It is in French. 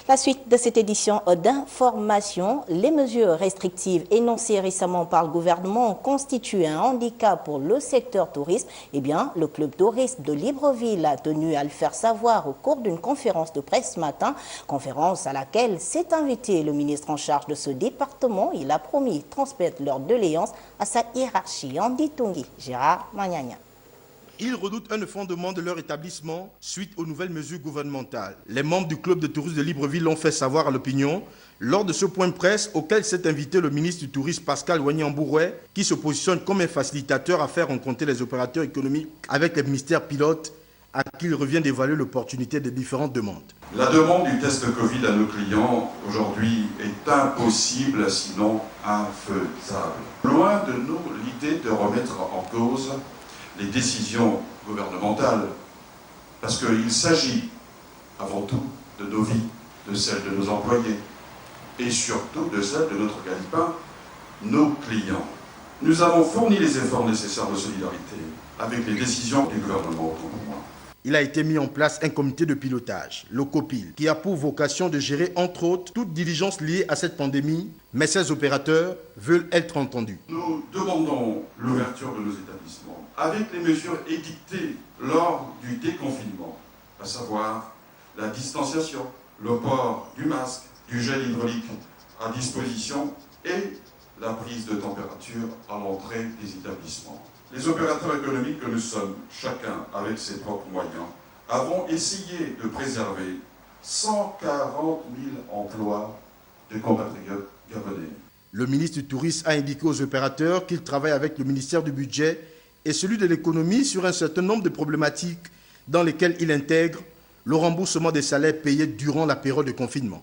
La suite de cette édition d'information, les mesures restrictives énoncées récemment par le gouvernement constituent un handicap pour le secteur tourisme. Eh bien, le club tourisme de Libreville a tenu à le faire savoir au cours d'une conférence de presse ce matin, conférence à laquelle s'est invité le ministre en charge de ce département. Il a promis de transmettre leurs doléances à sa hiérarchie. Andy Tungi, Gérard Magnagna. Ils redoutent un effondrement de leur établissement suite aux nouvelles mesures gouvernementales. Les membres du club de tourisme de Libreville l'ont fait savoir à l'opinion lors de ce point de presse auquel s'est invité le ministre du Tourisme Pascal Ouagny-Ambouroué, qui se positionne comme un facilitateur à faire rencontrer les opérateurs économiques avec les ministères pilotes à qui il revient d'évaluer l'opportunité des différentes demandes. La demande du test Covid à nos clients aujourd'hui est impossible, sinon infaisable. Loin de nous l'idée de remettre en cause les décisions gouvernementales, parce qu'il s'agit avant tout de nos vies, de celles de nos employés, et surtout de celles de notre gagne-pain, nos clients. Nous avons fourni les efforts nécessaires de solidarité avec les décisions du gouvernement, autant pour moi. Il a été mis en place un comité de pilotage, le COPIL, qui a pour vocation de gérer entre autres toute diligence liée à cette pandémie, mais ces opérateurs veulent être entendus. Nous demandons l'ouverture de nos établissements avec les mesures édictées lors du déconfinement, à savoir la distanciation, le port du masque, du gel hydraulique à disposition et la prise de température à l'entrée des établissements. Les opérateurs économiques que nous sommes, chacun avec ses propres moyens, avons essayé de préserver 140 000 emplois de compatriotes gabonais. Le ministre du Tourisme a indiqué aux opérateurs qu'il travaille avec le ministère du Budget et celui de l'économie sur un certain nombre de problématiques dans lesquelles il intègre le remboursement des salaires payés durant la période de confinement.